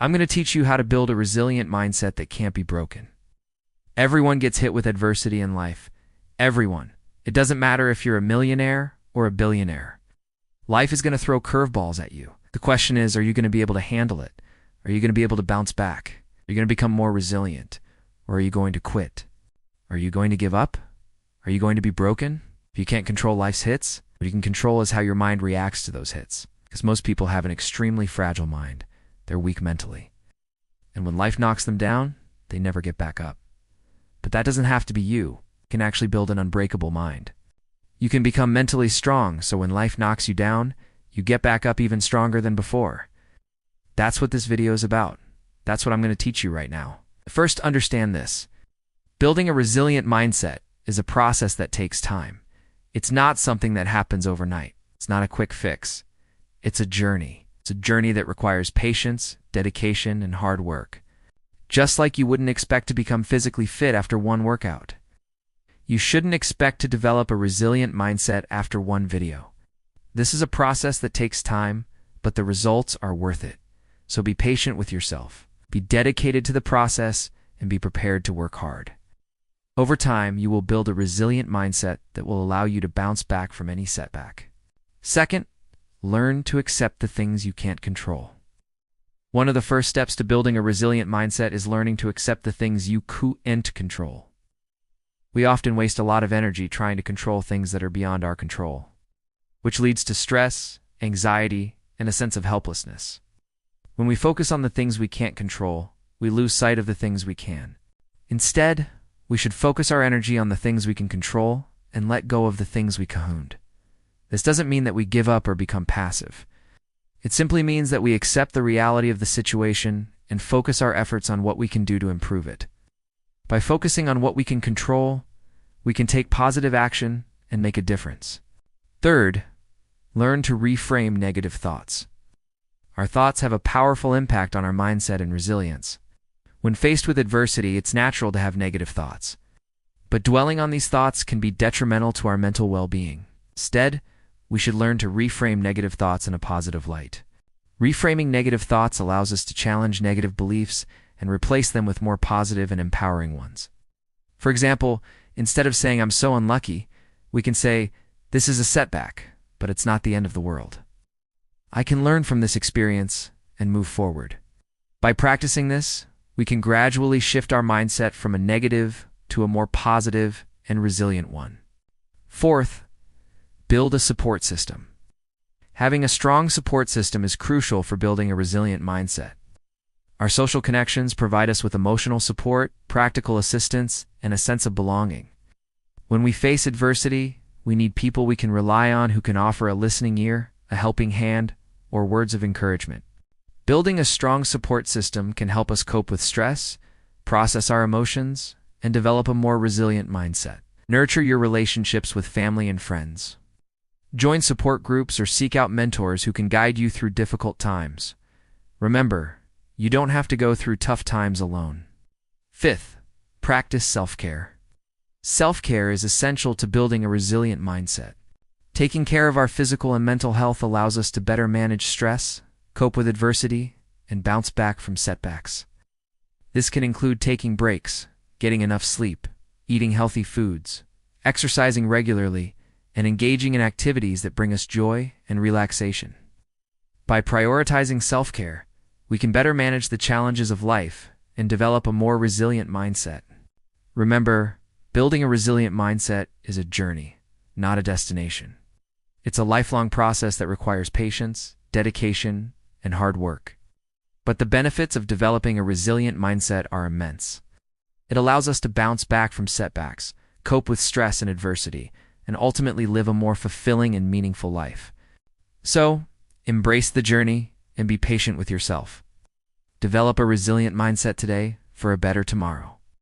I'm going to teach you how to build a resilient mindset that can't be broken. Everyone gets hit with adversity in life. Everyone. It doesn't matter if you're a millionaire or a billionaire. Life is going to throw curveballs at you. The question is, are you going to be able to handle it? Are you going to be able to bounce back? Are you going to become more resilient? Or are you going to quit? Are you going to give up? Are you going to be broken? If you can't control life's hits, what you can control is how your mind reacts to those hits. Because most people have an extremely fragile mind. They're weak mentally. And when life knocks them down, they never get back up. But that doesn't have to be you. You can actually build an unbreakable mind. You can become mentally strong, so when life knocks you down, you get back up even stronger than before. That's what this video is about. That's what I'm going to teach you right now. First, understand this. Building a resilient mindset is a process that takes time. It's not something that happens overnight. It's not a quick fix. It's a journey. It's a journey that requires patience, dedication, and hard work. Just like you wouldn't expect to become physically fit after one workout. You shouldn't expect to develop a resilient mindset after one video. This is a process that takes time, but the results are worth it. So be patient with yourself. Be dedicated to the process and be prepared to work hard. Over time, you will build a resilient mindset that will allow you to bounce back from any setback. Second, learn to accept the things you can't control. One of the first steps to building a resilient mindset is learning to accept the things you can't control. We often waste a lot of energy trying to control things that are beyond our control, which leads to stress, anxiety, and a sense of helplessness. When we focus on the things we can't control, we lose sight of the things we can. Instead, we should focus our energy on the things we can control and let go of the things we can't. This doesn't mean that we give up or become passive. It simply means that we accept the reality of the situation and focus our efforts on what we can do to improve it. By focusing on what we can control, we can take positive action and make a difference. Third, learn to reframe negative thoughts. Our thoughts have a powerful impact on our mindset and resilience. When faced with adversity, it's natural to have negative thoughts. But dwelling on these thoughts can be detrimental to our mental well-being. Instead, we should learn to reframe negative thoughts in a positive light. Reframing negative thoughts allows us to challenge negative beliefs and replace them with more positive and empowering ones. For example, instead of saying, "I'm so unlucky," we can say, "This is a setback, but it's not the end of the world. I can learn from this experience and move forward." By practicing this, we can gradually shift our mindset from a negative to a more positive and resilient one. Fourth, build a support system. Having a strong support system is crucial for building a resilient mindset. Our social connections provide us with emotional support, practical assistance, and a sense of belonging. When we face adversity, we need people we can rely on who can offer a listening ear, a helping hand, or words of encouragement. Building a strong support system can help us cope with stress, process our emotions, and develop a more resilient mindset. Nurture your relationships with family and friends. Join support groups or seek out mentors who can guide you through difficult times. Remember, you don't have to go through tough times alone. Fifth, practice self-care. Self-care is essential to building a resilient mindset. Taking care of our physical and mental health allows us to better manage stress, cope with adversity, and bounce back from setbacks. This can include taking breaks, getting enough sleep, eating healthy foods, exercising regularly, and engaging in activities that bring us joy and relaxation. By prioritizing self-care, we can better manage the challenges of life and develop a more resilient mindset. Remember, building a resilient mindset is a journey, not a destination. It's a lifelong process that requires patience, dedication, and hard work. But the benefits of developing a resilient mindset are immense. It allows us to bounce back from setbacks, cope with stress and adversity, and ultimately live a more fulfilling and meaningful life. So, embrace the journey and be patient with yourself. Develop a resilient mindset today for a better tomorrow.